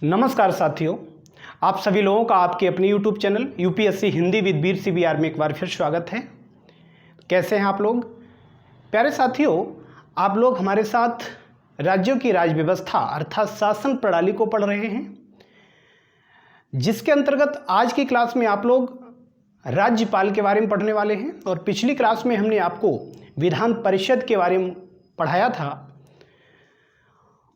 नमस्कार साथियों, आप सभी लोगों का आपके अपने YouTube channel UPSC Hindi with Veer CBR में एक बार फिर स्वागत है। कैसे हैं आप लोग? प्यारे साथियों, आप लोग हमारे साथ राज्यों की राज व्यवस्था अर्थात शासन प्रणाली को पढ़ रहे हैं, जिसके अंतर्गत आज की क्लास में आप लोग राज्यपाल के बारे में पढ़ने वाले हैं। और पिछली क्लास में हमने आपको विधान परिषद के बारे में पढ़ाया था,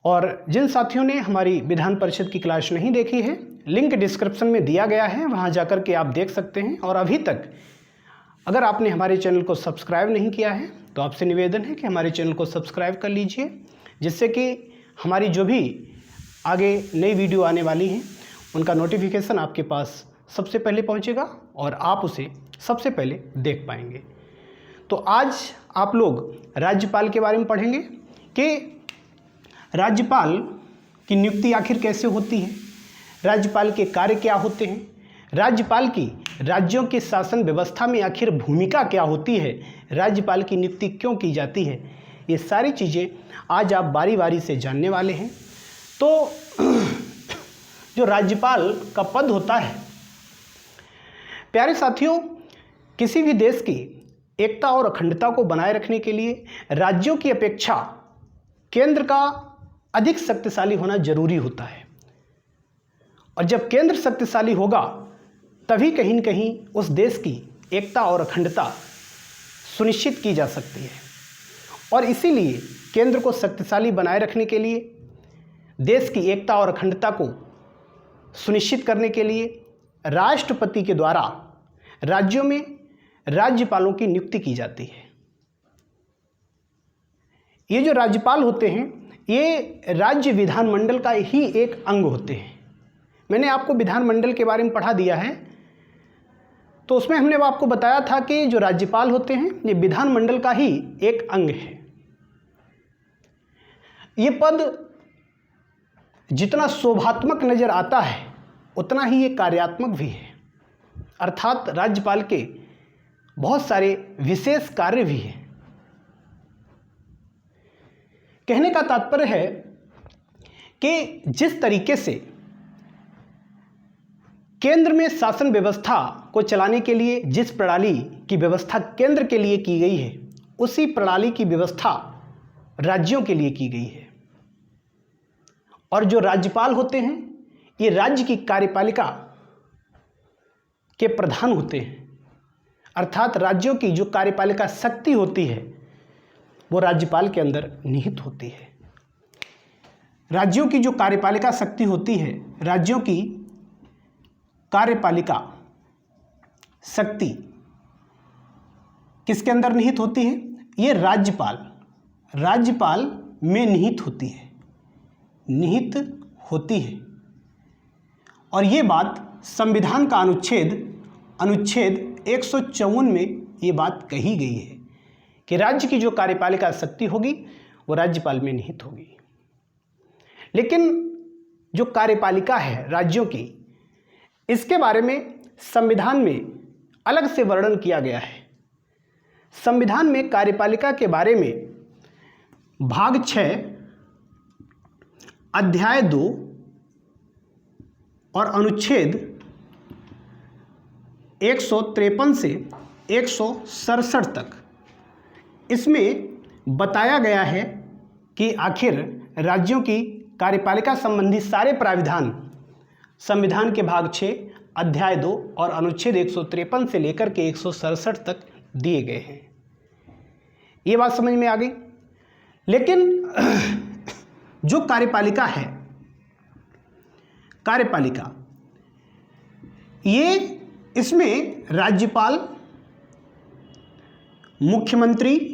और जिन साथियों ने हमारी विधान परिषद की क्लास नहीं देखी है, लिंक डिस्क्रिप्शन में दिया गया है, वहां जाकर के आप देख सकते हैं। और अभी तक अगर आपने हमारे चैनल को सब्सक्राइब नहीं किया है तो आपसे निवेदन है कि हमारे चैनल को सब्सक्राइब कर लीजिए, जिससे कि हमारी जो भी आगे नई वीडियो आने वाली हैं उनका नोटिफिकेशन आपके पास सबसे पहले पहुंचेगा और आप उसे सबसे पहले देख पाएंगे। तो आज आप लोग राज्यपाल के बारे में पढ़ेंगे कि राज्यपाल की नियुक्ति आखिर कैसे होती है, राज्यपाल के कार्य क्या होते हैं, राज्यपाल की राज्यों के शासन व्यवस्था में आखिर भूमिका क्या होती है, राज्यपाल की नियुक्ति क्यों की जाती है, ये सारी चीज़ें आज आप बारी बारी से जानने वाले हैं। तो जो राज्यपाल का पद होता है, प्यारे साथियों, किसी भी देश की एकता और अखंडता को बनाए रखने के लिए राज्यों की अपेक्षा केंद्र का अधिक शक्तिशाली होना जरूरी होता है। और जब केंद्र शक्तिशाली होगा तभी कहीं न कहीं उस देश की एकता और अखंडता सुनिश्चित की जा सकती है। और इसीलिए केंद्र को शक्तिशाली बनाए रखने के लिए, देश की एकता और अखंडता को सुनिश्चित करने के लिए राष्ट्रपति के द्वारा राज्यों में राज्यपालों की नियुक्ति की जाती है। ये जो राज्यपाल होते हैं, ये राज्य विधानमंडल का ही एक अंग होते हैं। मैंने आपको विधानमंडल के बारे में पढ़ा दिया है, तो उसमें हमने आपको बताया था कि जो राज्यपाल होते हैं ये विधानमंडल का ही एक अंग है। ये पद जितना शोभात्मक नजर आता है उतना ही ये कार्यात्मक भी है, अर्थात राज्यपाल के बहुत सारे विशेष कार्य भी हैं। कहने का तात्पर्य है कि जिस तरीके से केंद्र में शासन व्यवस्था को चलाने के लिए जिस प्रणाली की व्यवस्था केंद्र के लिए की गई है, उसी प्रणाली की व्यवस्था राज्यों के लिए की गई है। और जो राज्यपाल होते हैं ये राज्य की कार्यपालिका के प्रधान होते हैं, अर्थात राज्यों की जो कार्यपालिका शक्ति होती है वो राज्यपाल के अंदर निहित होती है। राज्यों की जो कार्यपालिका शक्ति होती है, राज्यों की कार्यपालिका शक्ति किसके अंदर निहित होती है? ये राज्यपाल में निहित होती है। और ये बात संविधान का अनुच्छेद 154 में ये बात कही गई है कि राज्य की जो कार्यपालिका शक्ति होगी वो राज्यपाल में निहित होगी। लेकिन जो कार्यपालिका है राज्यों की, इसके बारे में संविधान में अलग से वर्णन किया गया है। संविधान में कार्यपालिका के बारे में भाग 6 अध्याय 2 और अनुच्छेद 153 से 167 तक इसमें बताया गया है कि आखिर राज्यों की कार्यपालिका संबंधी सारे प्राविधान संविधान के भाग 6 अध्याय 2 और अनुच्छेद 153 से लेकर के 167 तक दिए गए हैं। ये बात समझ में आ गई। लेकिन जो कार्यपालिका है, कार्यपालिका ये इसमें राज्यपाल, मुख्यमंत्री,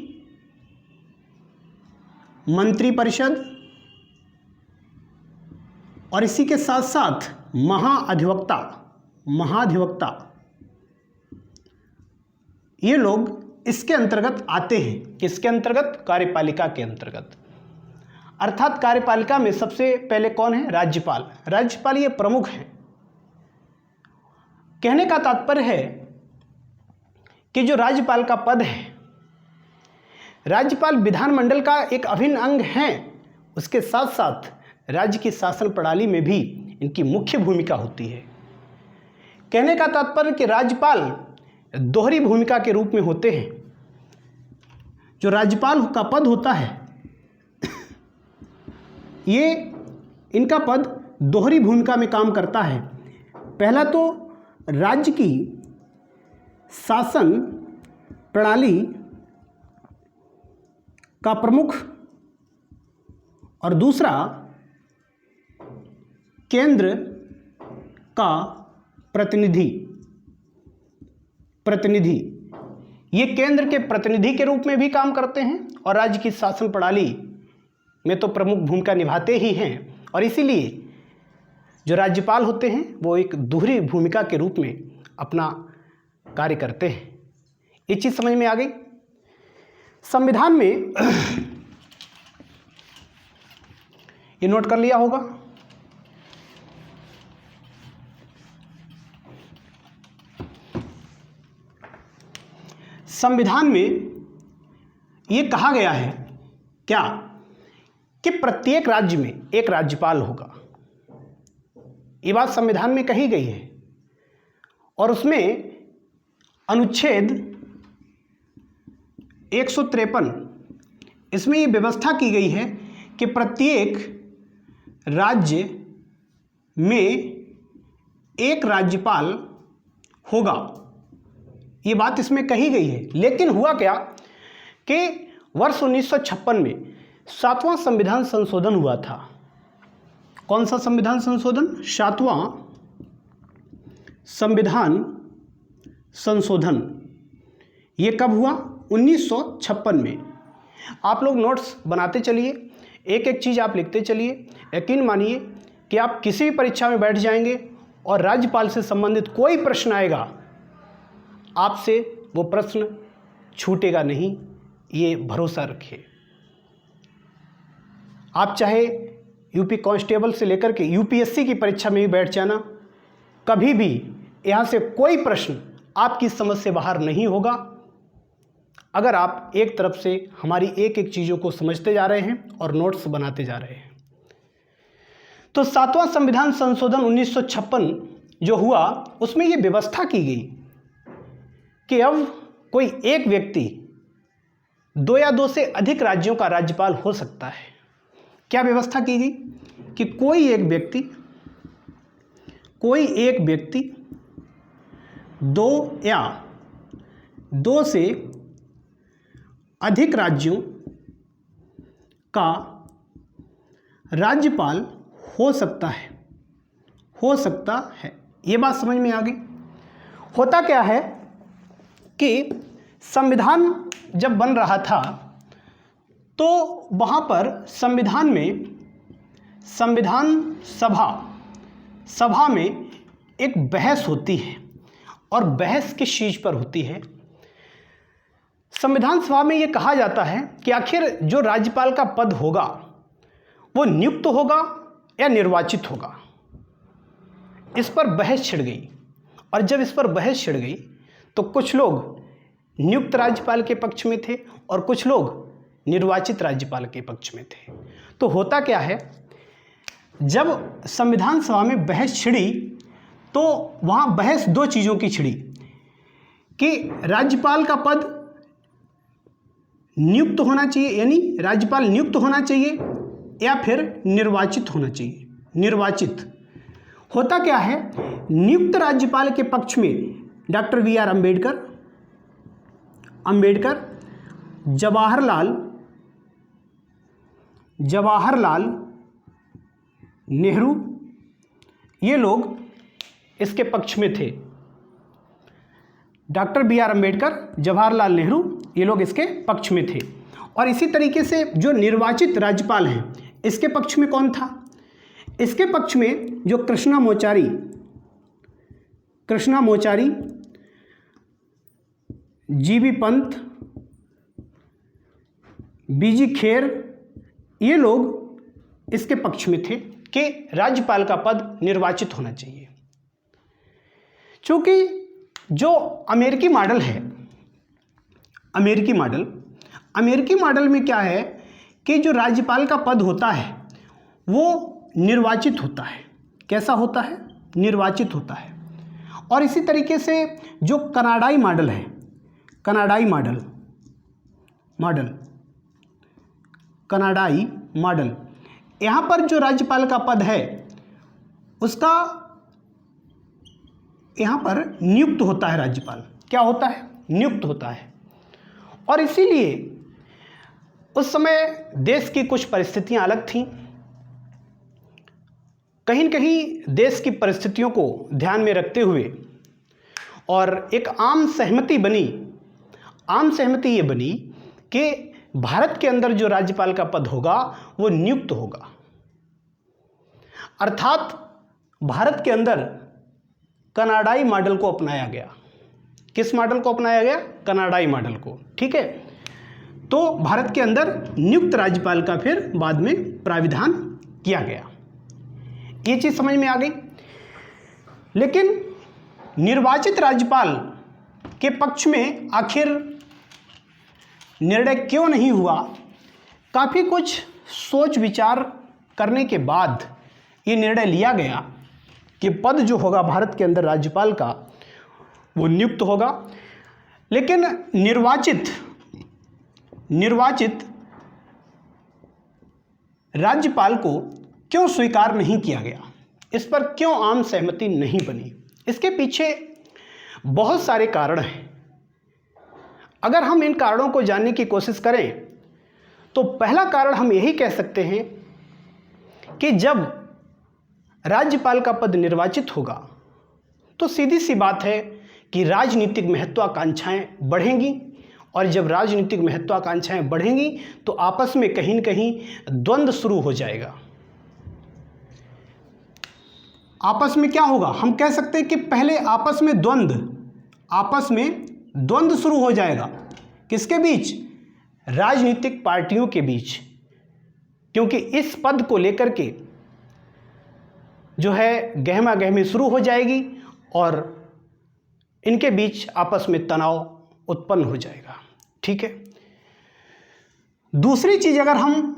मंत्रिपरिषद और इसी के साथ साथ महाधिवक्ता ये लोग इसके अंतर्गत आते हैं। किसके अंतर्गत? कार्यपालिका के अंतर्गत। अर्थात कार्यपालिका में सबसे पहले कौन है? राज्यपाल ये प्रमुख हैं। कहने का तात्पर्य है कि जो राज्यपाल का पद है, राज्यपाल विधानमंडल का एक अभिन्न अंग है, उसके साथ साथ राज्य की शासन प्रणाली में भी इनकी मुख्य भूमिका होती है। कहने का तात्पर्य कि राज्यपाल दोहरी भूमिका के रूप में होते हैं। जो राज्यपाल का पद होता है ये इनका पद दोहरी भूमिका में काम करता है। पहला तो राज्य की शासन प्रणाली का प्रमुख और दूसरा केंद्र का प्रतिनिधि। ये केंद्र के प्रतिनिधि के रूप में भी काम करते हैं और राज्य की शासन प्रणाली में तो प्रमुख भूमिका निभाते ही हैं। और इसीलिए जो राज्यपाल होते हैं वो एक दोहरी भूमिका के रूप में अपना कार्य करते हैं। ये चीज़ समझ में आ गई। संविधान में ये नोट कर लिया होगा। संविधान में ये कहा गया है क्या कि प्रत्येक राज्य में एक राज्यपाल होगा। ये बात संविधान में कही गई है और उसमें अनुच्छेद 153 इसमें ये व्यवस्था की गई है कि प्रत्येक राज्य में एक राज्यपाल होगा। ये बात इसमें कही गई है। लेकिन हुआ क्या कि वर्ष 1956 में 7वां संविधान संशोधन हुआ था। कौन सा संविधान संशोधन? 7वां संविधान संशोधन। ये कब हुआ? 1956 में। आप लोग नोट्स बनाते चलिए, एक एक चीज़ आप लिखते चलिए। यकीन मानिए कि आप किसी भी परीक्षा में बैठ जाएंगे और राज्यपाल से संबंधित कोई प्रश्न आएगा, आपसे वो प्रश्न छूटेगा नहीं, ये भरोसा रखिए। आप चाहे यूपी कांस्टेबल से लेकर के यूपीएससी की परीक्षा में भी बैठ जाना, कभी भी यहाँ से कोई प्रश्न आपकी समझ से बाहर नहीं होगा अगर आप एक तरफ से हमारी एक एक चीज़ों को समझते जा रहे हैं और नोट्स बनाते जा रहे हैं। तो 7वां संविधान संशोधन 1956 जो हुआ उसमें ये व्यवस्था की गई कि अब कोई एक व्यक्ति 2 या 2 से अधिक राज्यों का राज्यपाल हो सकता है। क्या व्यवस्था की गई कि कोई एक व्यक्ति 2 या 2 से अधिक राज्यों का राज्यपाल हो सकता है। ये बात समझ में आ गई। होता क्या है कि संविधान जब बन रहा था तो वहाँ पर संविधान में संविधान सभा में एक बहस होती है और बहस किस चीज़ पर होती है? संविधान सभा में ये कहा जाता है कि आखिर जो राज्यपाल का पद होगा वो नियुक्त होगा या निर्वाचित होगा। इस पर बहस छिड़ गई और जब इस पर बहस छिड़ गई तो कुछ लोग नियुक्त राज्यपाल के पक्ष में थे और कुछ लोग निर्वाचित राज्यपाल के पक्ष में थे। तो होता क्या है, जब संविधान सभा में बहस छिड़ी तो वहाँ बहस 2 चीज़ों की छिड़ी कि राज्यपाल का पद नियुक्त होना चाहिए, यानी राज्यपाल नियुक्त होना चाहिए या फिर निर्वाचित होना चाहिए। निर्वाचित होता क्या है, नियुक्त राज्यपाल के पक्ष में डॉक्टर B.R. अम्बेडकर, जवाहरलाल नेहरू, ये लोग इसके पक्ष में थे। Doctor B.R. अम्बेडकर, जवाहरलाल नेहरू, ये लोग इसके पक्ष में थे। और इसी तरीके से जो निर्वाचित राज्यपाल हैं इसके पक्ष में कौन था? इसके पक्ष में जो कृष्णा मोचारी, G.B. पंत, B.G. खेर, ये लोग इसके पक्ष में थे कि राज्यपाल का पद निर्वाचित होना चाहिए। क्योंकि जो अमेरिकी मॉडल है, अमेरिकी मॉडल में क्या है कि जो राज्यपाल का पद होता है वो निर्वाचित होता है। कैसा होता है? निर्वाचित होता है। और इसी तरीके से जो कनाडाई मॉडल है, कनाडाई मॉडल, यहाँ पर जो राज्यपाल का पद है उसका यहाँ पर नियुक्त होता है राज्यपाल। क्या होता है? नियुक्त होता है। और इसीलिए उस समय देश की कुछ परिस्थितियां अलग थीं। कहीं न कहीं देश की परिस्थितियों को ध्यान में रखते हुए और एक आम सहमति ये बनी कि भारत के अंदर जो राज्यपाल का पद होगा वो नियुक्त होगा। अर्थात भारत के अंदर कनाडाई मॉडल को अपनाया गया। किस मॉडल को अपनाया गया? कनाडाई मॉडल को। ठीक है, तो भारत के अंदर नियुक्त राज्यपाल का फिर बाद में प्राविधान किया गया। ये चीज समझ में आ गई। लेकिन निर्वाचित राज्यपाल के पक्ष में आखिर निर्णय क्यों नहीं हुआ? काफ़ी कुछ सोच विचार करने के बाद ये निर्णय लिया गया कि पद जो होगा भारत के अंदर राज्यपाल का वो नियुक्त होगा। लेकिन निर्वाचित राज्यपाल को क्यों स्वीकार नहीं किया गया? इस पर क्यों आम सहमति नहीं बनी? इसके पीछे बहुत सारे कारण हैं। अगर हम इन कारणों को जानने की कोशिश करें तो पहला कारण हम यही कह सकते हैं कि जब राज्यपाल का पद निर्वाचित होगा तो सीधी सी बात है कि राजनीतिक महत्वाकांक्षाएं बढ़ेंगी, और जब राजनीतिक महत्वाकांक्षाएं बढ़ेंगी तो आपस में कहीं न कहीं द्वंद्व शुरू हो जाएगा। आपस में क्या होगा? हम कह सकते हैं कि पहले आपस में द्वंद्व शुरू हो जाएगा। किसके बीच? राजनीतिक पार्टियों के बीच, क्योंकि इस पद को लेकर के जो है गहमा गहमी शुरू हो जाएगी और इनके बीच आपस में तनाव उत्पन्न हो जाएगा। ठीक है, दूसरी चीज अगर हम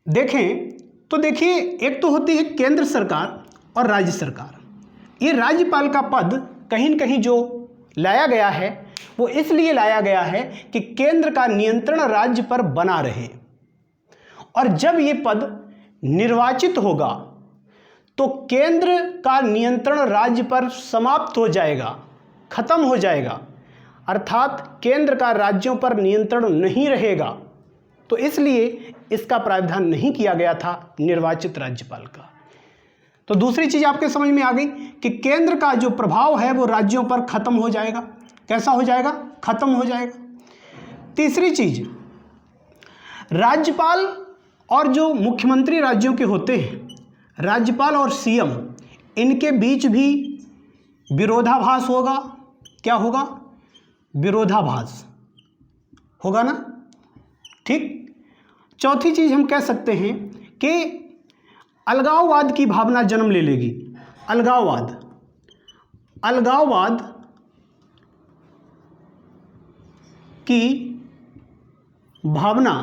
देखें तो देखिए, एक तो होती है केंद्र सरकार और राज्य सरकार। ये राज्यपाल का पद कहीं न कहीं जो लाया गया है वो इसलिए लाया गया है कि केंद्र का नियंत्रण राज्य पर बना रहे, और जब ये पद निर्वाचित होगा तो केंद्र का नियंत्रण राज्य पर समाप्त हो जाएगा, खत्म हो जाएगा। अर्थात केंद्र का राज्यों पर नियंत्रण नहीं रहेगा। तो इसलिए इसका प्रावधान नहीं किया गया था निर्वाचित राज्यपाल का। तो दूसरी चीज आपके समझ में आ गई कि केंद्र का जो प्रभाव है वो राज्यों पर खत्म हो जाएगा। कैसा हो जाएगा? खत्म हो जाएगा। तीसरी चीज, राज्यपाल और जो मुख्यमंत्री राज्यों के होते हैं, राज्यपाल और सीएम, इनके बीच भी विरोधाभास होगा। क्या होगा? विरोधाभास होगा ना। ठीक। चौथी चीज हम कह सकते हैं कि अलगाववाद की भावना जन्म ले लेगी। अलगाववाद की भावना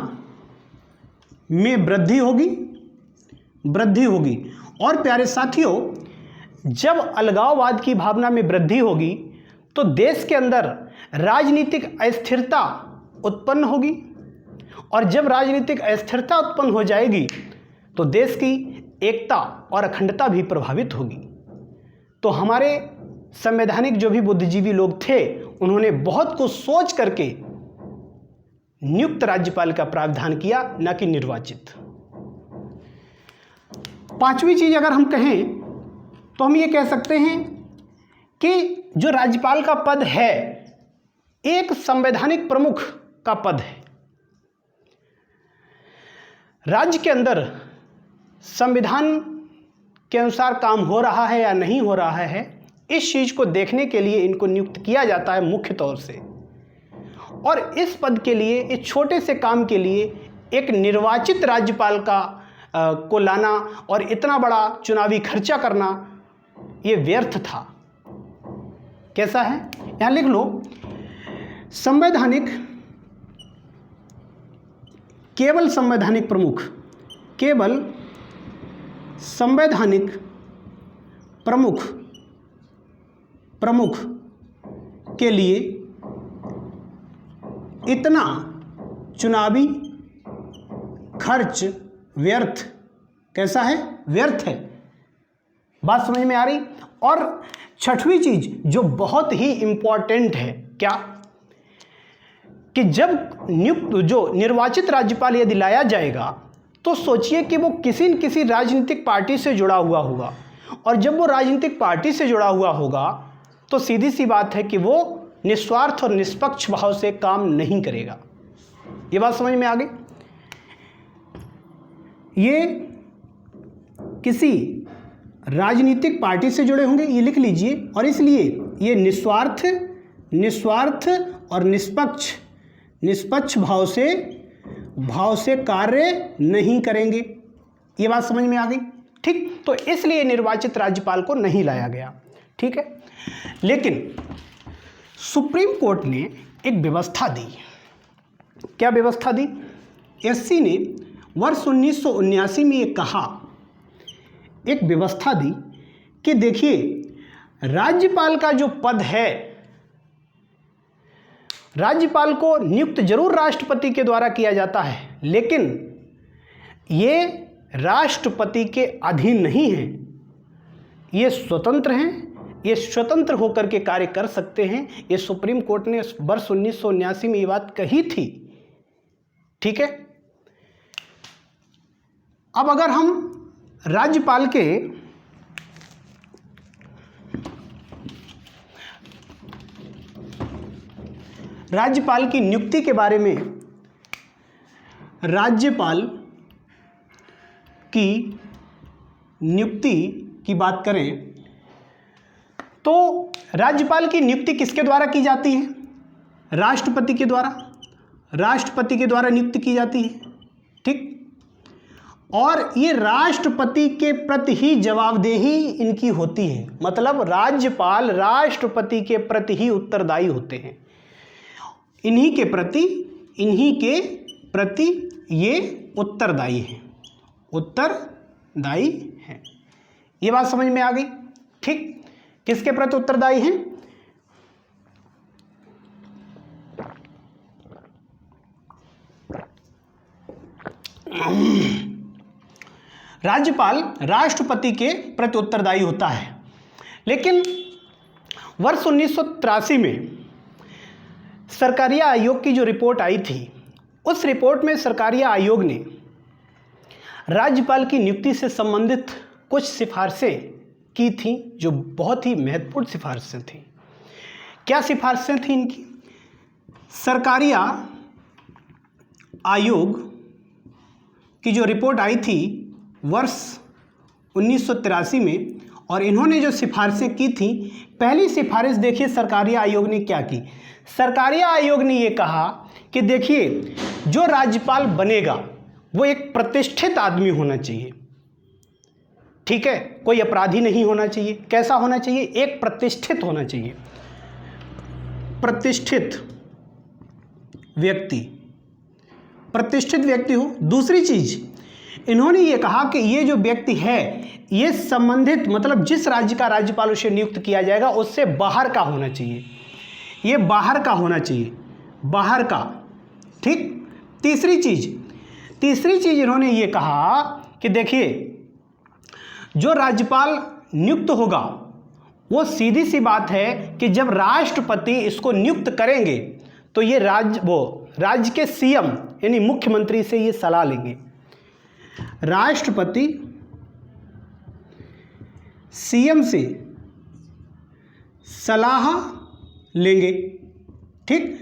में वृद्धि होगी। और प्यारे साथियों, जब अलगाववाद की भावना में वृद्धि होगी तो देश के अंदर राजनीतिक अस्थिरता उत्पन्न होगी, और जब राजनीतिक अस्थिरता उत्पन्न हो जाएगी तो देश की एकता और अखंडता भी प्रभावित होगी। तो हमारे संवैधानिक जो भी बुद्धिजीवी लोग थे, उन्होंने बहुत कुछ सोच करके नियुक्त राज्यपाल का प्रावधान किया, न कि निर्वाचित। पांचवी चीज अगर हम कहें तो हम ये कह सकते हैं कि जो राज्यपाल का पद है एक संवैधानिक प्रमुख का पद है। राज्य के अंदर संविधान के अनुसार काम हो रहा है या नहीं हो रहा है, इस चीज को देखने के लिए इनको नियुक्त किया जाता है मुख्य तौर से। और इस पद के लिए, इस छोटे से काम के लिए एक निर्वाचित राज्यपाल को लाना और इतना बड़ा चुनावी खर्चा करना, ये व्यर्थ था। कैसा है? यहां लिख लो, केवल संवैधानिक संवैधानिक प्रमुख के लिए इतना चुनावी खर्च व्यर्थ, कैसा है, व्यर्थ है। बात समझ में आ रही। और छठवीं चीज जो बहुत ही इंपॉर्टेंट है, क्या, कि जब जो निर्वाचित राज्यपाल यदि लाया जाएगा तो सोचिए कि वो किसी न किसी राजनीतिक पार्टी से जुड़ा हुआ होगा, और जब वो राजनीतिक पार्टी से जुड़ा हुआ होगा तो सीधी सी बात है कि वो निस्वार्थ और निष्पक्ष भाव से काम नहीं करेगा। ये बात समझ में आ गई। ये किसी राजनीतिक पार्टी से जुड़े होंगे, ये लिख लीजिए, और इसलिए ये निस्वार्थ और निष्पक्ष भाव से कार्य नहीं करेंगे। ये बात समझ में आ गई, ठीक। तो इसलिए निर्वाचित राज्यपाल को नहीं लाया गया, ठीक है। लेकिन सुप्रीम कोर्ट ने एक व्यवस्था दी। क्या व्यवस्था दी? एससी ने वर्ष 1979 में ये कहा, एक व्यवस्था दी कि देखिए, राज्यपाल का जो पद है, राज्यपाल को नियुक्त जरूर राष्ट्रपति के द्वारा किया जाता है, लेकिन ये राष्ट्रपति के अधीन नहीं है, ये स्वतंत्र हैं, ये स्वतंत्र होकर के कार्य कर सकते हैं। ये सुप्रीम कोर्ट ने वर्ष 1979 में ये बात कही थी, ठीक है। अब अगर हम राज्यपाल की नियुक्ति के बारे में, राज्यपाल की नियुक्ति की बात करें तो राज्यपाल की नियुक्ति किसके द्वारा की जाती है? राष्ट्रपति के द्वारा नियुक्ति की जाती है, ठीक। और ये राष्ट्रपति के प्रति ही जवाबदेही इनकी होती है, मतलब राज्यपाल राष्ट्रपति के प्रति ही उत्तरदायी होते हैं। इन्हीं के प्रति ये उत्तरदायी हैं। ये बात समझ में आ गई, ठीक। किसके प्रति उत्तरदायी हैं? राज्यपाल राष्ट्रपति के प्रति उत्तरदायी होता है। लेकिन वर्ष 1983 में सरकारिया आयोग की जो रिपोर्ट आई थी, उस रिपोर्ट में सरकारिया आयोग ने राज्यपाल की नियुक्ति से संबंधित कुछ सिफारिशें की थी, जो बहुत ही महत्वपूर्ण सिफारिशें थी। क्या सिफारिशें थी इनकी? सरकारिया आयोग की जो रिपोर्ट आई थी वर्ष 1983 में, और इन्होंने जो सिफारिशें की थी, पहली सिफारिश देखिए सरकारिया आयोग ने क्या की। सरकारिया आयोग ने ये कहा कि देखिए, जो राज्यपाल बनेगा वो एक प्रतिष्ठित आदमी होना चाहिए, ठीक है, कोई अपराधी नहीं होना चाहिए। कैसा होना चाहिए? एक प्रतिष्ठित होना चाहिए, प्रतिष्ठित व्यक्ति हो। दूसरी चीज इन्होंने ये कहा कि ये जो व्यक्ति है, ये संबंधित, मतलब जिस राज्य का राज्यपाल उसे नियुक्त किया जाएगा उससे बाहर का होना चाहिए, ये बाहर का होना चाहिए, बाहर का, ठीक। तीसरी चीज इन्होंने ये कहा कि देखिए, जो राज्यपाल नियुक्त होगा वो सीधी सी बात है कि जब राष्ट्रपति इसको नियुक्त करेंगे तो ये राज्य के सीएम यानी मुख्यमंत्री से ये सलाह लेंगे। राष्ट्रपति सीएम से सलाह लेंगे, ठीक।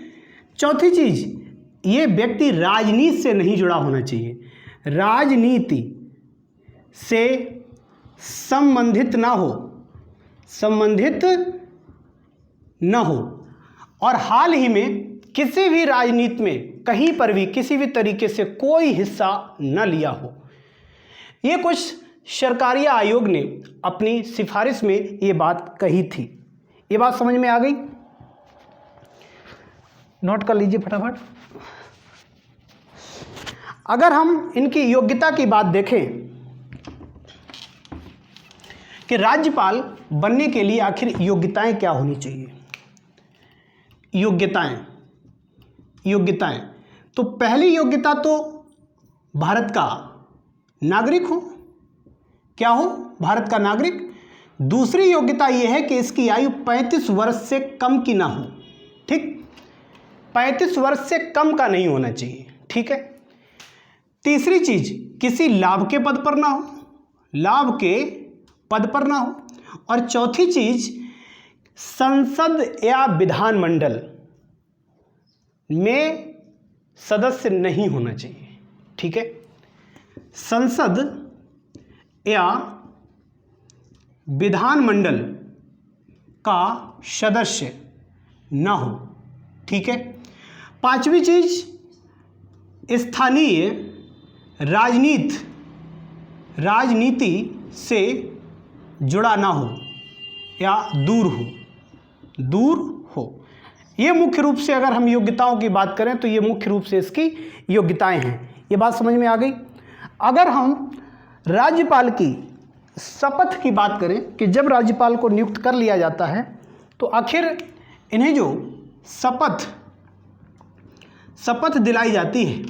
चौथी चीज, ये व्यक्ति राजनीति से नहीं जुड़ा होना चाहिए, राजनीति से संबंधित न हो, और हाल ही में किसी भी राजनीति में कहीं पर भी किसी भी तरीके से कोई हिस्सा न लिया हो। ये कुछ सरकारिया आयोग ने अपनी सिफारिश में ये बात कही थी। ये बात समझ में आ गई? नोट कर लीजिए फटाफट। अगर हम इनकी योग्यता की बात देखें कि राज्यपाल बनने के लिए आखिर योग्यताएं क्या होनी चाहिए। योग्यताएं तो पहली योग्यता तो भारत का नागरिक हो। क्या हो? भारत का नागरिक। दूसरी योग्यता यह है कि इसकी आयु 35 वर्ष से कम की ना हो। ठीक, 35 वर्ष से कम का नहीं होना चाहिए। ठीक है। तीसरी चीज, किसी लाभ के पद पर ना हो, लाभ के पद पर ना हो। और चौथी चीज, संसद या विधानमंडल में सदस्य नहीं होना चाहिए। ठीक है। संसद या विधानमंडल का सदस्य ना हो। ठीक है। पांचवी चीज, स्थानीय राजनीति से जुड़ा ना हो या दूर हो। ये मुख्य रूप से अगर हम योग्यताओं की बात करें तो ये मुख्य रूप से इसकी योग्यताएं हैं। ये बात समझ में आ गई। अगर हम राज्यपाल की शपथ की बात करें कि जब राज्यपाल को नियुक्त कर लिया जाता है तो आखिर इन्हें जो शपथ दिलाई जाती है,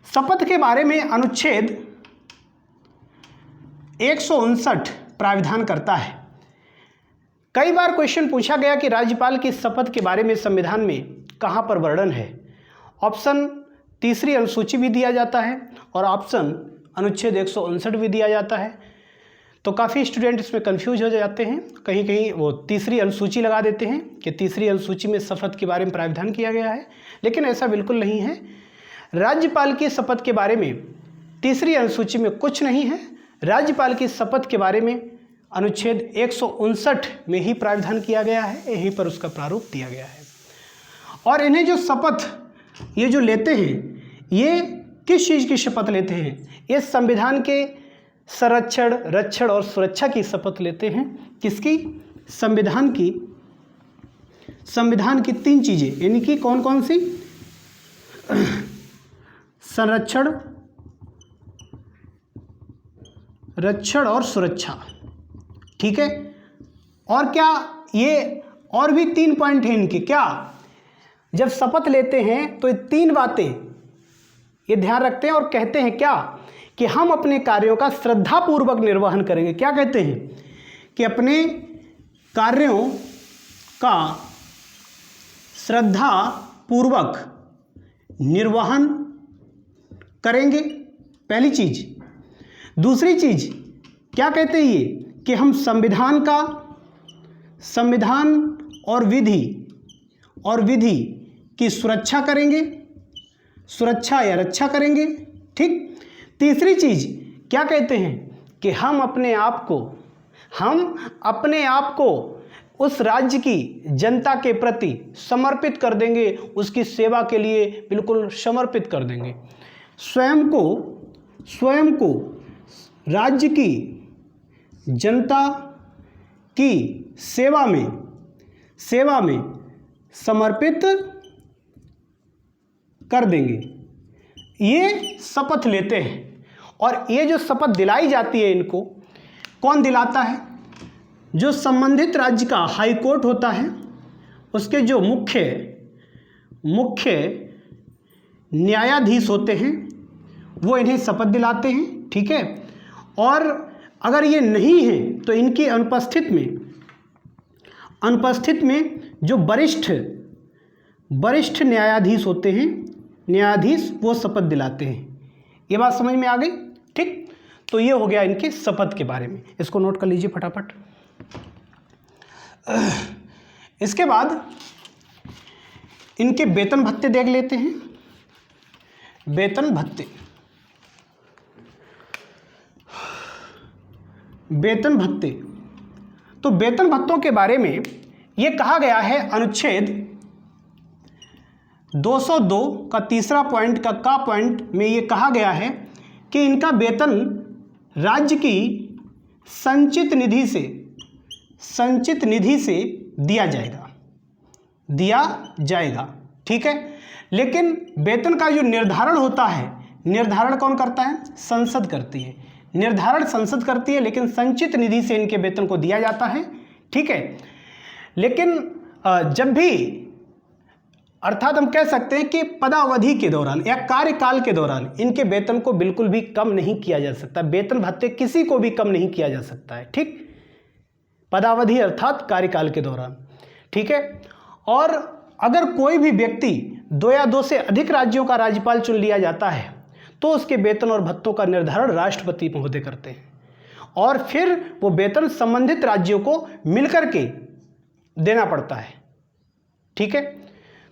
शपथ के बारे में अनुच्छेद 159 प्राविधान करता है। कई बार क्वेश्चन पूछा गया कि राज्यपाल की शपथ के बारे में संविधान में कहाँ पर वर्णन है। ऑप्शन तीसरी अनुसूची भी दिया जाता है और ऑप्शन अनुच्छेद 159 भी दिया जाता है। तो काफ़ी स्टूडेंट इसमें कंफ्यूज हो जाते हैं, कहीं कहीं वो तीसरी अनुसूची लगा देते हैं कि तीसरी अनुसूची में शपथ के बारे में प्रावधान किया गया है, लेकिन ऐसा बिल्कुल नहीं है। राज्यपाल की शपथ के बारे में तीसरी अनुसूची में कुछ नहीं है। राज्यपाल की शपथ के बारे में अनुच्छेद 159 में ही प्रावधान किया गया है, यहीं पर उसका प्रारूप दिया गया है। और इन्हें जो शपथ ये जो लेते हैं, ये किस चीज़ की शपथ लेते हैं? ये संविधान के संरक्षण, रक्षण और सुरक्षा की शपथ लेते हैं। किसकी? संविधान की तीन चीज़ें, यानी कि कौन कौन सी? संरक्षण, रक्षण और सुरक्षा। ठीक है। और क्या ये और भी 3 पॉइंट हैं इनके? क्या जब शपथ लेते हैं तो ये 3 बातें ये ध्यान रखते हैं और कहते हैं क्या कि हम अपने कार्यों का श्रद्धापूर्वक निर्वहन करेंगे। क्या कहते हैं? कि अपने कार्यों का श्रद्धापूर्वक निर्वहन करेंगे, पहली चीज। दूसरी चीज क्या कहते हैं ये? कि हम संविधान और विधि की सुरक्षा करेंगे, सुरक्षा या रक्षा करेंगे। ठीक। तीसरी चीज क्या कहते हैं? कि हम अपने आप को उस राज्य की जनता के प्रति समर्पित कर देंगे, उसकी सेवा के लिए बिल्कुल समर्पित कर देंगे। स्वयं को राज्य की जनता की सेवा में समर्पित कर देंगे। ये शपथ लेते हैं। और ये जो शपथ दिलाई जाती है, इनको कौन दिलाता है? जो संबंधित राज्य का हाई कोर्ट होता है, उसके जो मुख्य न्यायाधीश होते हैं, वो इन्हें शपथ दिलाते हैं। ठीक है। और अगर ये नहीं है तो इनकी अनुपस्थित में जो वरिष्ठ न्यायाधीश होते हैं, न्यायाधीश, वो शपथ दिलाते हैं। ये बात समझ में आ गई? ठीक। तो ये हो गया इनके शपथ के बारे में, इसको नोट कर लीजिए फटाफट। इसके बाद इनके वेतन भत्ते देख लेते हैं। वेतन भत्ते तो वेतन भत्तों के बारे में ये कहा गया है अनुच्छेद 202 का तीसरा पॉइंट का पॉइंट में ये कहा गया है कि इनका वेतन राज्य की संचित निधि से दिया जाएगा। ठीक है। लेकिन वेतन का जो निर्धारण होता है, निर्धारण कौन करता है? संसद करती है। निर्धारण संसद करती है, लेकिन संचित निधि से इनके वेतन को दिया जाता है। ठीक है, लेकिन जब भी, अर्थात हम कह सकते हैं कि पदावधि के दौरान या कार्यकाल के दौरान इनके वेतन को बिल्कुल भी कम नहीं किया जा सकता। वेतन भत्ते किसी को भी कम नहीं किया जा सकता है। ठीक, पदावधि अर्थात कार्यकाल के दौरान। ठीक है, और अगर कोई भी व्यक्ति 2 या 2 से अधिक राज्यों का राज्यपाल चुन लिया जाता है तो उसके वेतन और भत्तों का निर्धारण राष्ट्रपति महोदय करते हैं, और फिर वो वेतन संबंधित राज्यों को मिलकर के देना पड़ता है। ठीक है,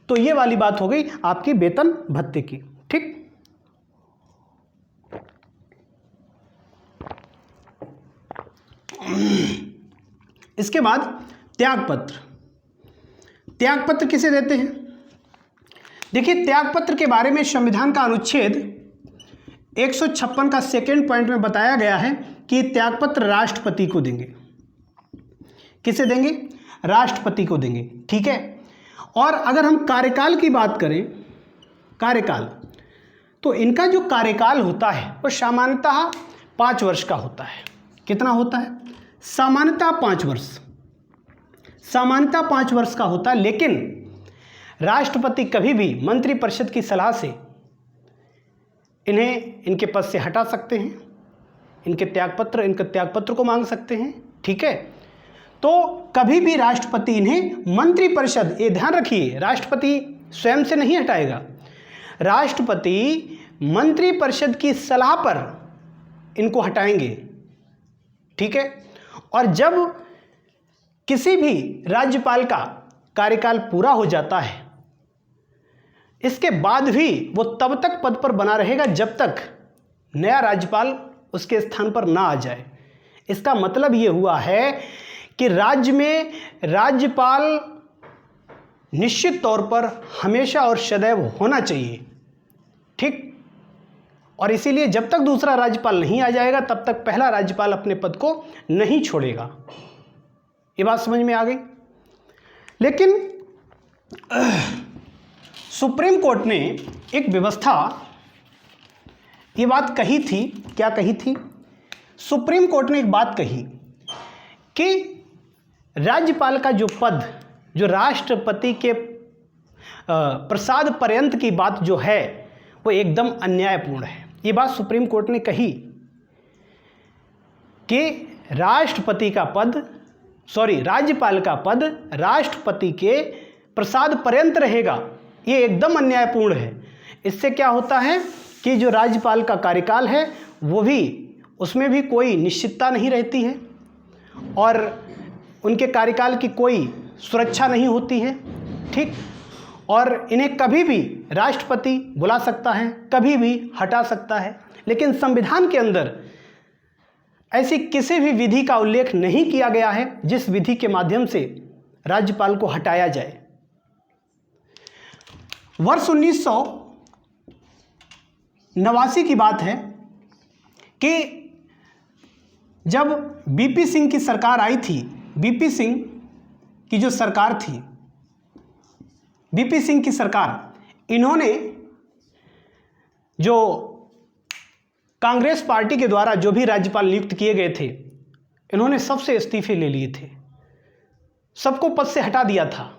तो ये वाली बात हो गई आपकी वेतन भत्ते की। ठीक, इसके बाद त्यागपत्र। त्यागपत्र किसे देते हैं? देखिए, त्यागपत्र के बारे में संविधान का अनुच्छेद 156 का सेकेंड पॉइंट में बताया गया है कि त्यागपत्र राष्ट्रपति को देंगे। किसे देंगे? राष्ट्रपति को देंगे। ठीक है, और अगर हम कार्यकाल की बात करें, कार्यकाल, तो इनका जो कार्यकाल होता है वो सामान्यतः 5 वर्ष का होता है। कितना होता है? सामान्यतः 5 वर्ष, सामान्यतः 5 वर्ष का होता है। लेकिन राष्ट्रपति कभी भी मंत्रिपरिषद की सलाह से इन्हें इनके पद से हटा सकते हैं, इनके त्यागपत्र को मांग सकते हैं। ठीक है, तो कभी भी राष्ट्रपति इन्हें मंत्रिपरिषद, ये ध्यान रखिए, राष्ट्रपति स्वयं से नहीं हटाएगा, राष्ट्रपति मंत्रिपरिषद की सलाह पर इनको हटाएंगे। ठीक है, और जब किसी भी राज्यपाल का कार्यकाल पूरा हो जाता है, इसके बाद भी वो तब तक पद पर बना रहेगा जब तक नया राज्यपाल उसके स्थान पर ना आ जाए। इसका मतलब ये हुआ है कि राज्य में राज्यपाल निश्चित तौर पर हमेशा और सदैव होना चाहिए। ठीक, और इसीलिए जब तक दूसरा राज्यपाल नहीं आ जाएगा तब तक पहला राज्यपाल अपने पद को नहीं छोड़ेगा। ये बात समझ में आ गई? लेकिन सुप्रीम कोर्ट ने एक व्यवस्था, ये बात कही थी, क्या कही थी? सुप्रीम कोर्ट ने एक बात कही कि राज्यपाल का जो पद, जो राष्ट्रपति के प्रसाद पर्यंत की बात जो है वो एकदम अन्यायपूर्ण है। ये बात सुप्रीम कोर्ट ने कही कि राज्यपाल का पद राष्ट्रपति के प्रसाद पर्यंत रहेगा, ये एकदम अन्यायपूर्ण है। इससे क्या होता है कि जो राज्यपाल का कार्यकाल है वो भी, उसमें भी कोई निश्चितता नहीं रहती है और उनके कार्यकाल की कोई सुरक्षा नहीं होती है। ठीक, और इन्हें कभी भी राष्ट्रपति बुला सकता है, कभी भी हटा सकता है। लेकिन संविधान के अंदर ऐसी किसी भी विधि का उल्लेख नहीं किया गया है जिस विधि के माध्यम से राज्यपाल को हटाया जाए। वर्ष 1989 की बात है कि जब बीपी सिंह की सरकार आई थी, बीपी सिंह की जो सरकार थी, बीपी सिंह की सरकार, इन्होंने जो कांग्रेस पार्टी के द्वारा जो भी राज्यपाल नियुक्त किए गए थे, इन्होंने सबसे इस्तीफे ले लिए थे, सबको पद से हटा दिया था।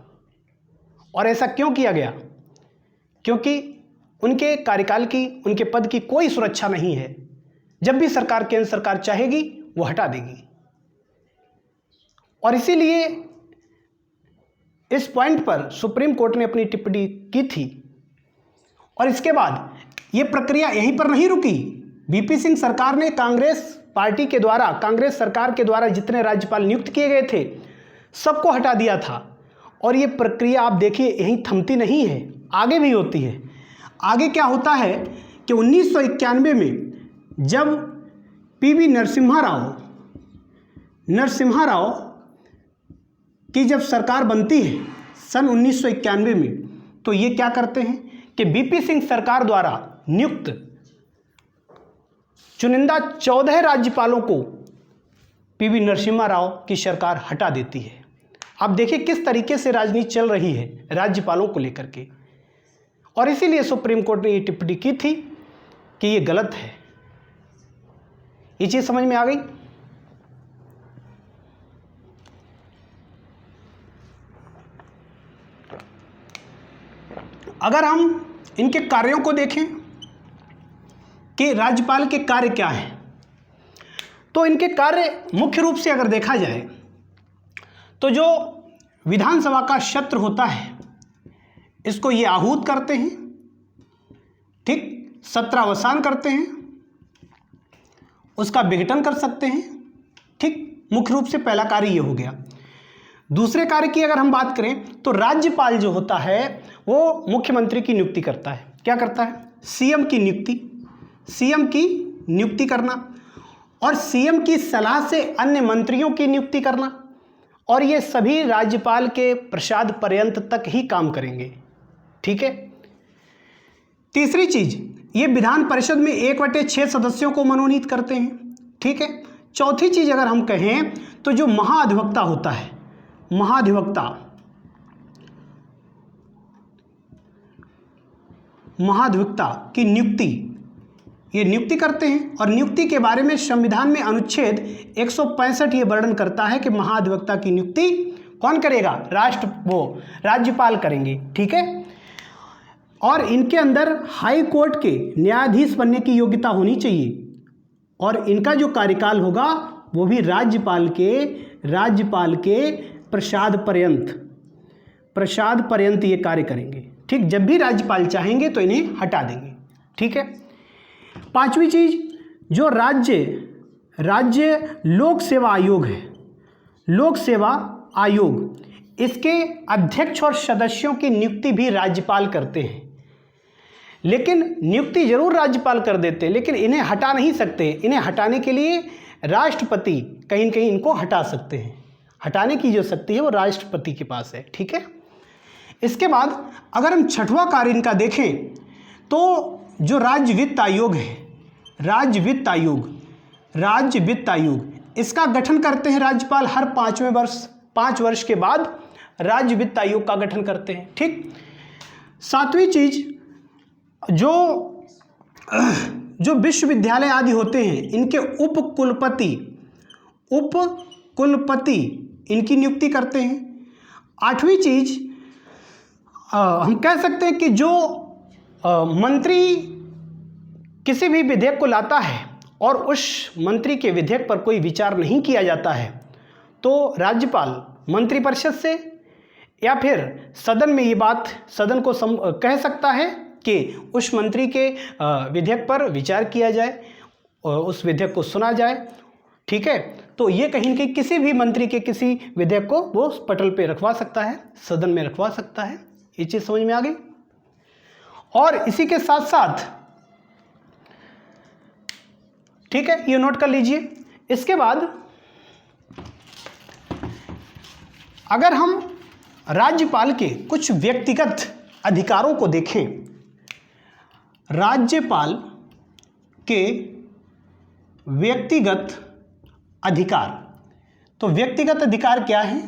और ऐसा क्यों किया गया? क्योंकि उनके कार्यकाल की, उनके पद की कोई सुरक्षा नहीं है। जब भी सरकार, केंद्र सरकार चाहेगी वो हटा देगी। और इसीलिए इस पॉइंट पर सुप्रीम कोर्ट ने अपनी टिप्पणी की थी। और इसके बाद ये प्रक्रिया यहीं पर नहीं रुकी। बीपी सिंह सरकार ने कांग्रेस पार्टी के द्वारा, कांग्रेस सरकार के द्वारा जितने राज्यपाल नियुक्त किए गए थे सबको हटा दिया था। और ये प्रक्रिया आप देखिए यहीं थमती नहीं है, आगे भी होती है। आगे क्या होता है कि 1991 में जब पीवी नरसिम्हा राव की जब सरकार बनती है सन 1991 में, तो ये क्या करते हैं कि बीपी सिंह सरकार द्वारा नियुक्त चुनिंदा 14 राज्यपालों को पीवी नरसिम्हा राव की सरकार हटा देती है। आप देखिए किस तरीके से राजनीति चल रही है राज्यपालों को लेकर के। और इसीलिए सुप्रीम कोर्ट ने ये टिप्पणी की थी कि ये गलत है, ये चीज़ समझ में आ गई। अगर हम इनके कार्यों को देखें कि राज्यपाल के कार्य क्या हैं, तो इनके कार्य मुख्य रूप से अगर देखा जाए तो जो विधानसभा का सत्र होता है इसको ये आहूत करते हैं, ठीक, सत्रावसान करते हैं, उसका विघटन कर सकते हैं, ठीक। मुख्य रूप से पहला कार्य ये हो गया। दूसरे कार्य की अगर हम बात करें तो राज्यपाल जो होता है वो मुख्यमंत्री की नियुक्ति करता है। क्या करता है? सीएम की नियुक्ति करना और सीएम की सलाह से अन्य मंत्रियों की नियुक्ति करना, और ये सभी राज्यपाल के प्रसाद पर्यंत तक ही काम करेंगे, ठीक है। तीसरी चीज, ये विधान परिषद में 1/6 सदस्यों को मनोनीत करते हैं, ठीक है। चौथी चीज अगर हम कहें तो जो महाधिवक्ता होता है, महाधिवक्ता की नियुक्ति करते हैं, और नियुक्ति के बारे में संविधान में अनुच्छेद 165 ये वर्णन करता है कि महाधिवक्ता की नियुक्ति कौन करेगा? राज्यपाल करेंगे, ठीक है। और इनके अंदर हाई कोर्ट के न्यायाधीश बनने की योग्यता होनी चाहिए, और इनका जो कार्यकाल होगा वो भी राज्यपाल के प्रसाद पर्यंत ये कार्य करेंगे, ठीक। जब भी राज्यपाल चाहेंगे तो इन्हें हटा देंगे, ठीक है। पांचवी चीज, जो राज्य लोक सेवा आयोग है, लोक सेवा आयोग, इसके अध्यक्ष और सदस्यों की नियुक्ति भी राज्यपाल करते हैं। लेकिन नियुक्ति जरूर राज्यपाल कर देते हैं, लेकिन इन्हें हटा नहीं सकते। इन्हें हटाने के लिए राष्ट्रपति कहीं न कहीं इनको हटा सकते हैं। हटाने की जो शक्ति है वो राष्ट्रपति के पास है, ठीक है। इसके बाद अगर हम छठवां कार्य इनका देखें तो जो राज्य वित्त आयोग है, राज्य वित्त आयोग, इसका गठन करते हैं राज्यपाल हर 5 वर्ष के बाद राज्य वित्त आयोग का गठन करते हैं, ठीक। सातवीं चीज, जो विश्वविद्यालय आदि होते हैं इनके उप कुलपति इनकी नियुक्ति करते हैं। आठवीं चीज, हम कह सकते हैं कि जो मंत्री किसी भी विधेयक को लाता है और उस मंत्री के विधेयक पर कोई विचार नहीं किया जाता है तो राज्यपाल मंत्रिपरिषद से या फिर सदन में ये बात सदन को कह सकता है कि उस मंत्री के विधेयक पर विचार किया जाए और उस विधेयक को सुना जाए, ठीक है। तो ये कहीं न कहीं किसी भी मंत्री के किसी विधेयक को वो पटल पे रखवा सकता है, सदन में रखवा सकता है। ये चीज़ समझ में आ गई। और इसी के साथ साथ, ठीक है, ये नोट कर लीजिए। इसके बाद अगर हम राज्यपाल के कुछ व्यक्तिगत अधिकारों को देखें, राज्यपाल के व्यक्तिगत अधिकार, तो व्यक्तिगत अधिकार क्या है?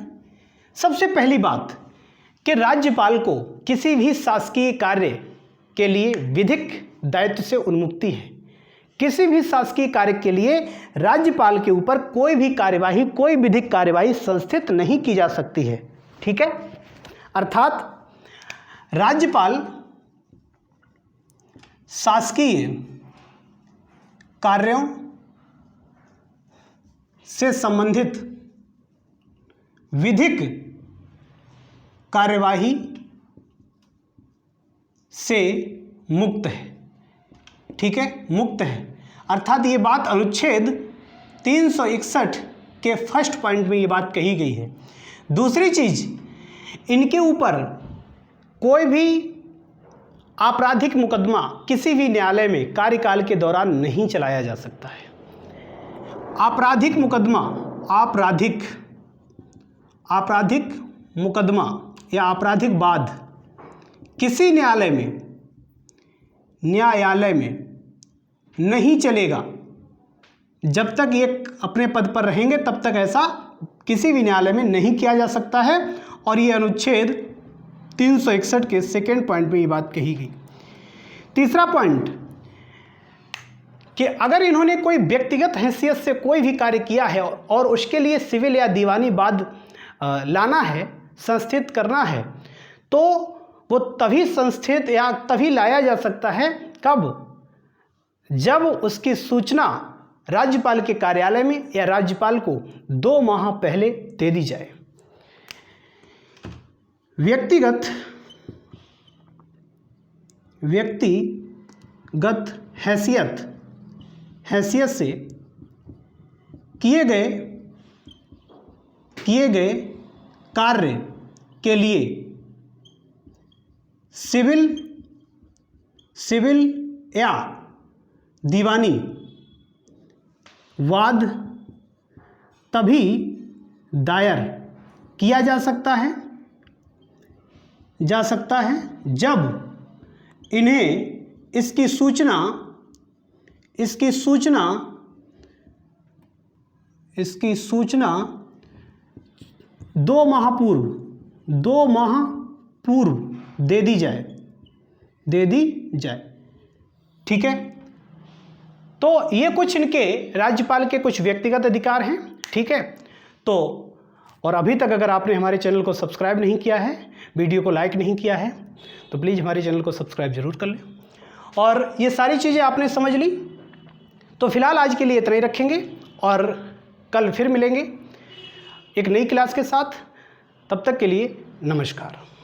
सबसे पहली बात कि राज्यपाल को किसी भी शासकीय कार्य के लिए विधिक दायित्व से उन्मुक्ति है। किसी भी शासकीय कार्य के लिए राज्यपाल के ऊपर कोई भी कार्यवाही, कोई विधिक कार्यवाही संस्थित नहीं की जा सकती है, ठीक है। अर्थात राज्यपाल शासकीय कार्यों से संबंधित विधिक कार्यवाही से मुक्त है, ठीक है, मुक्त है। अर्थात ये बात अनुच्छेद 361 के फर्स्ट पॉइंट में ये बात कही गई है। दूसरी चीज, इनके ऊपर कोई भी आपराधिक मुकदमा किसी भी न्यायालय में कार्यकाल के दौरान नहीं चलाया जा सकता है। आपराधिक मुकदमा या आपराधिक वाद किसी न्यायालय में नहीं चलेगा। जब तक ये अपने पद पर रहेंगे तब तक ऐसा किसी भी न्यायालय में नहीं किया जा सकता है, और ये अनुच्छेद 361 के सेकेंड पॉइंट में ये बात कही गई। तीसरा पॉइंट कि अगर इन्होंने कोई व्यक्तिगत हैसियत से कोई भी कार्य किया है और उसके लिए सिविल या दीवानी वाद लाना है, संस्थित करना है, तो वो तभी संस्थित या तभी लाया जा सकता है, कब? जब उसकी सूचना राज्यपाल के कार्यालय में या राज्यपाल को 2 माह पहले दे दी जाए। व्यक्तिगत हैसियत से किए गए कार्य के लिए सिविल या दीवानी वाद तभी दायर किया जा सकता है जब इन्हें इसकी सूचना 2 माह पूर्व दे दी जाए। ठीक है, तो ये कुछ इनके राज्यपाल के कुछ व्यक्तिगत अधिकार हैं। ठीक है, तो और अभी तक अगर आपने हमारे चैनल को सब्सक्राइब नहीं किया है, वीडियो को लाइक नहीं किया है, तो प्लीज़ हमारे चैनल को सब्सक्राइब जरूर कर लें। और ये सारी चीज़ें आपने समझ ली, तो फिलहाल आज के लिए इतना ही रखेंगे और कल फिर मिलेंगे एक नई क्लास के साथ। तब तक के लिए नमस्कार।